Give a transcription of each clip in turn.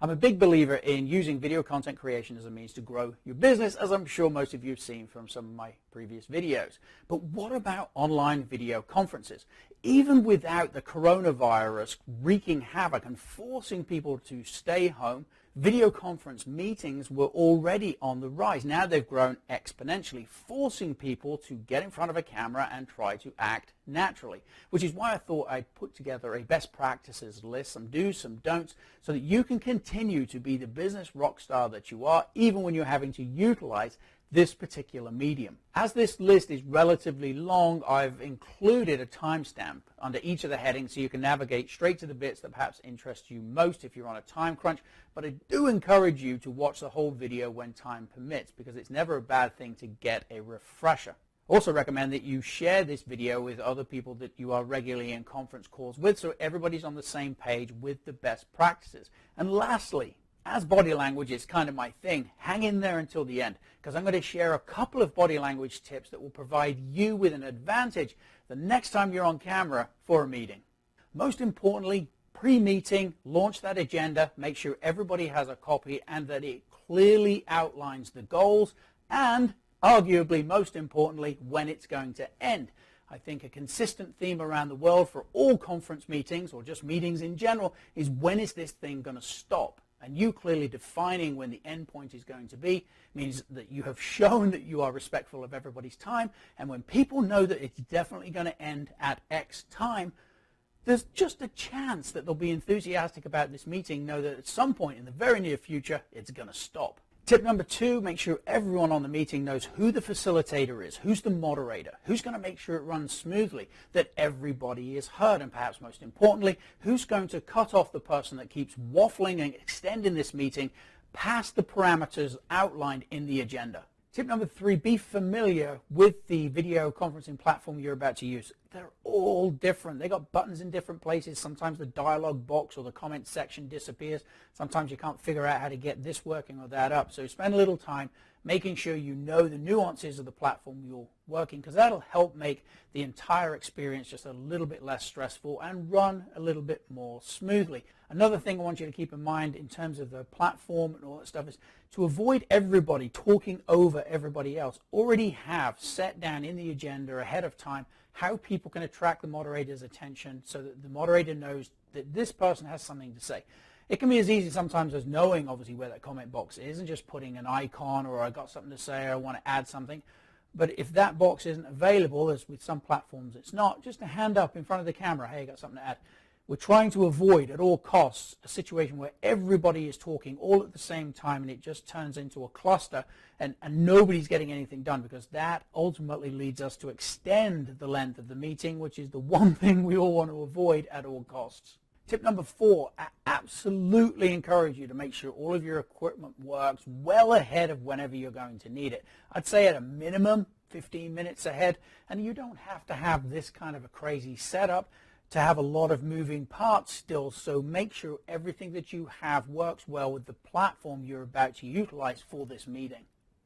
I'm a big believer in using video content creation as a means to grow your business, as I'm sure most of you have seen from some of my previous videos. But what about online video conferences? Even without the coronavirus wreaking havoc and forcing people to stay home, video conference meetings were already on the rise. Now they've grown exponentially, forcing people to get in front of a camera and try to act naturally, which is why I thought I'd put together a best practices list, some do's, some don'ts, so that you can continue to be the business rock star that you are, even when you're having to utilize this particular medium. As this list is relatively long, I've included a timestamp under each of the headings so you can navigate straight to the bits that perhaps interest you most if you're on a time crunch. But I do encourage you to watch the whole video when time permits, because it's never a bad thing to get a refresher. Also recommend that you share this video with other people that you are regularly in conference calls with, so everybody's on the same page with the best practices. And lastly, as body language is kind of my thing, hang in there until the end, because I'm going to share a couple of body language tips that will provide you with an advantage the next time you're on camera for a meeting. Most importantly, pre-meeting, launch that agenda, make sure everybody has a copy and that it clearly outlines the goals and, arguably most importantly, when it's going to end. I think a consistent theme around the world for all conference meetings, or just meetings in general, is when is this thing going to stop? And you clearly defining when the end point is going to be means that you have shown that you are respectful of everybody's time. And when people know that it's definitely going to end at X time, there's just a chance that they'll be enthusiastic about this meeting, know that at some point in the very near future, it's going to stop. Tip number 2, make sure everyone on the meeting knows who the facilitator is, who's the moderator, who's going to make sure it runs smoothly, that everybody is heard, and perhaps most importantly, who's going to cut off the person that keeps waffling and extending this meeting past the parameters outlined in the agenda. Tip number 3, be familiar with the video conferencing platform you're about to use. They're all different. They got buttons in different places. Sometimes the dialog box or the comment section disappears. Sometimes you can't figure out how to get this working or that up. So spend a little time making sure you know the nuances of the platform you're working, because that'll help make the entire experience just a little bit less stressful and run a little bit more smoothly. Another thing I want you to keep in mind in terms of the platform and all that stuff is to avoid everybody talking over everybody else. Already have set down in the agenda ahead of time how people can attract the moderator's attention so that the moderator knows that this person has something to say. It can be as easy sometimes as knowing, obviously, where that comment box is and just putting an icon, or I got something to say, or I want to add something. But if that box isn't available, as with some platforms it's not, just a hand up in front of the camera, hey, I got something to add. We're trying to avoid at all costs a situation where everybody is talking all at the same time and it just turns into a cluster and nobody's getting anything done, because that ultimately leads us to extend the length of the meeting, which is the one thing we all want to avoid at all costs. Tip number 4, I absolutely encourage you to make sure all of your equipment works well ahead of whenever you're going to need it. I'd say at a minimum 15 minutes ahead, and you don't have to have this kind of a crazy setup to have a lot of moving parts still, so make sure everything that you have works well with the platform you're about to utilize for this meeting.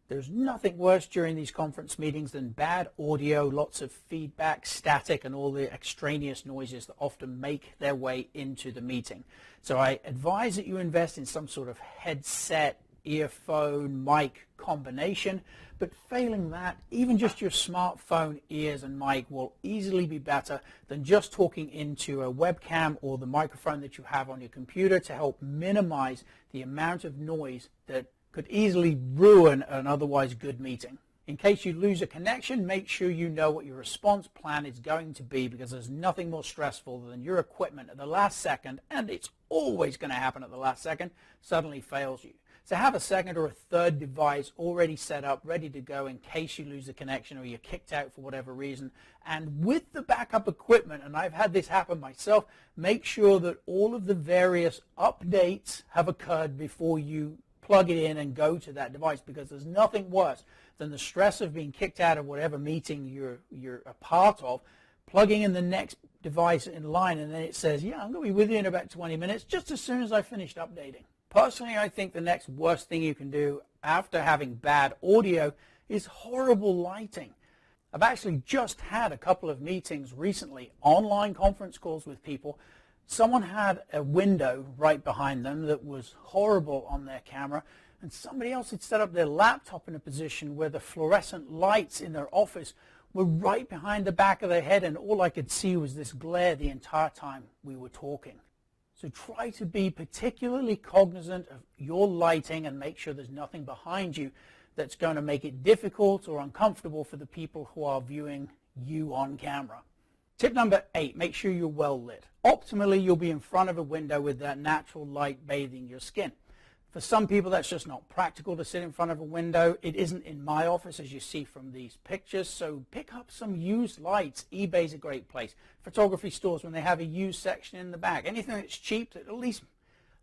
There's nothing worse during these conference meetings than bad audio, lots of feedback, static, and all the extraneous noises that often make their way into the meeting. So I advise that you invest in some sort of headset, earphone, mic combination, but failing that, even just your smartphone ears and mic will easily be better than just talking into a webcam or the microphone that you have on your computer to help minimize the amount of noise that could easily ruin an otherwise good meeting. In case you lose a connection, make sure you know what your response plan is going to be, because there's nothing more stressful than your equipment at the last second, and it's always going to happen at the last second, suddenly fails you. So have a second or a third device already set up, ready to go in case you lose the connection or you're kicked out for whatever reason. And with the backup equipment, and I've had this happen myself, make sure that all of the various updates have occurred before you plug it in and go to that device, because there's nothing worse than the stress of being kicked out of whatever meeting you're a part of, plugging in the next device in line, and then it says, yeah, I'm going to be with you in about 20 minutes, just as soon as I finished updating. Personally, I think the next worst thing you can do after having bad audio is horrible lighting. I've actually just had a couple of meetings recently, online conference calls with people, Someone had a window right behind them that was horrible on their camera, and somebody else had set up their laptop in a position where the fluorescent lights in their office were right behind the back of their head, and all I could see was this glare the entire time we were talking. So try to be particularly cognizant of your lighting and make sure there's nothing behind you that's going to make it difficult or uncomfortable for the people who are viewing you on camera. Tip number 8, make sure you're well lit. Optimally, you'll be in front of a window with that natural light bathing your skin. For some people, that's just not practical to sit in front of a window. It isn't in my office, as you see from these pictures, so pick up some used lights. eBay's a great place. Photography stores, when they have a used section in the back. Anything that's cheap that at least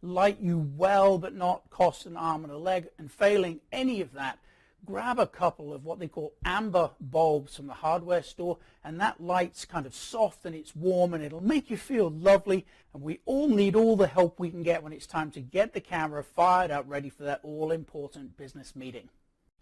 light you well but not cost an arm and a leg. And failing any of that, grab a couple of what they call amber bulbs from the hardware store, and that light's kind of soft and it's warm and it'll make you feel lovely. And we all need all the help we can get when it's time to get the camera fired up, ready for that all-important business meeting.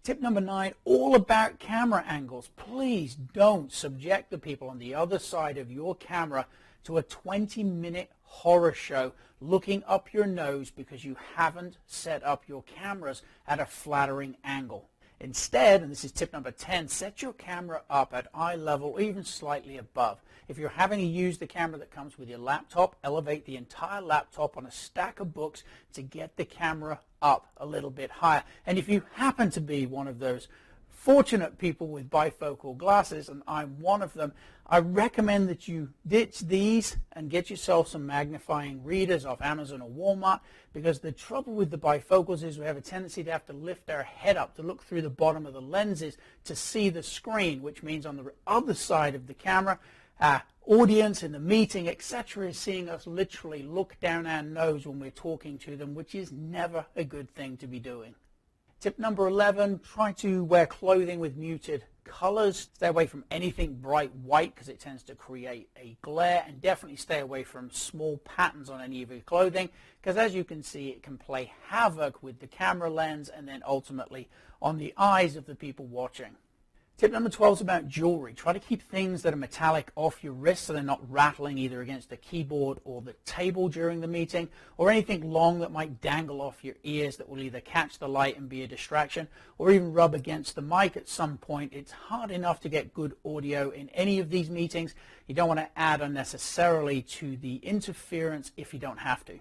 Tip number 9, all about camera angles. Please don't subject the people on the other side of your camera to a 20-minute horror show looking up your nose because you haven't set up your cameras at a flattering angle. Instead, and this is tip number 10, set your camera up at eye level or even slightly above. If you're having to use the camera that comes with your laptop, elevate the entire laptop on a stack of books to get the camera up a little bit higher. And if you happen to be one of those fortunate people with bifocal glasses, and I'm one of them, I recommend that you ditch these and get yourself some magnifying readers off Amazon or Walmart, because the trouble with the bifocals is we have a tendency to have to lift our head up to look through the bottom of the lenses to see the screen, which means on the other side of the camera, our audience in the meeting, etc., is seeing us literally look down our nose when we're talking to them, which is never a good thing to be doing. Tip number 11, try to wear clothing with muted colors. Stay away from anything bright white because it tends to create a glare, and definitely stay away from small patterns on any of your clothing because, as you can see, it can play havoc with the camera lens and then ultimately on the eyes of the people watching. Tip number 12 is about jewelry. Try to keep things that are metallic off your wrist so they're not rattling either against the keyboard or the table during the meeting, or anything long that might dangle off your ears that will either catch the light and be a distraction or even rub against the mic at some point. It's hard enough to get good audio in any of these meetings. You don't want to add unnecessarily to the interference if you don't have to.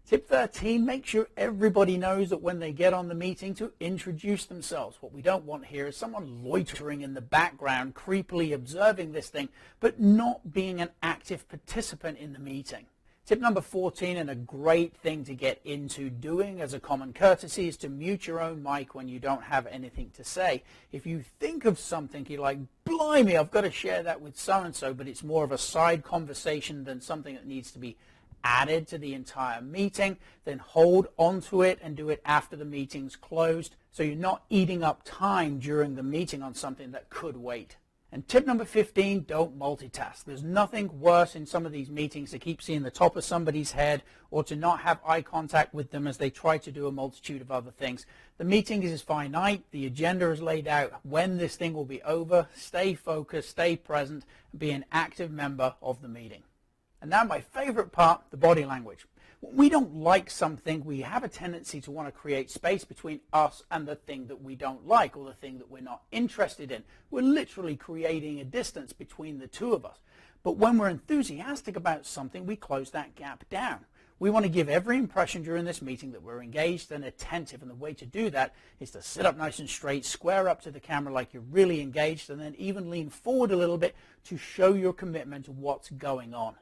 Tip 13, make sure everybody knows that when they get on the meeting to introduce themselves. What we don't want here is someone loitering in the background, creepily observing this thing, but not being an active participant in the meeting. Tip number 14, and a great thing to get into doing as a common courtesy, is to mute your own mic when you don't have anything to say. If you think of something, you're like, blimey, I've got to share that with so-and-so, but it's more of a side conversation than something that needs to be added to the entire meeting, then hold onto it and do it after the meeting's closed so you're not eating up time during the meeting on something that could wait. And tip number 15, don't multitask. There's nothing worse in some of these meetings to keep seeing the top of somebody's head or to not have eye contact with them as they try to do a multitude of other things. The meeting is finite. The agenda is laid out when this thing will be over. Stay focused, stay present, and be an active member of the meeting. And now my favorite part, the body language. When we don't like something, we have a tendency to want to create space between us and the thing that we don't like or the thing that we're not interested in. We're literally creating a distance between the two of us. But when we're enthusiastic about something, we close that gap down. We want to give every impression during this meeting that we're engaged and attentive, and the way to do that is to sit up nice and straight, square up to the camera like you're really engaged, and then even lean forward a little bit to show your commitment to what's going on.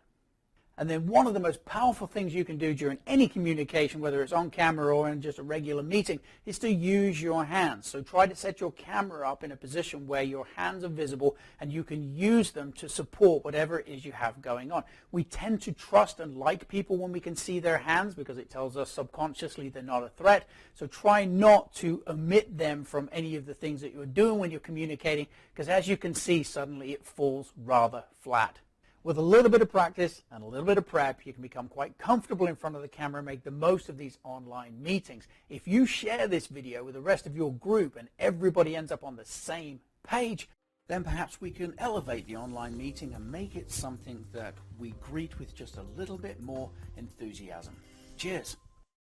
And then one of the most powerful things you can do during any communication, whether it's on camera or in just a regular meeting, is to use your hands. So try to set your camera up in a position where your hands are visible and you can use them to support whatever it is you have going on. We tend to trust and like people when we can see their hands because it tells us subconsciously they're not a threat. So try not to omit them from any of the things that you're doing when you're communicating, because as you can see, suddenly it falls rather flat. With a little bit of practice and a little bit of prep, you can become quite comfortable in front of the camera and make the most of these online meetings. If you share this video with the rest of your group and everybody ends up on the same page, then perhaps we can elevate the online meeting and make it something that we greet with just a little bit more enthusiasm. Cheers.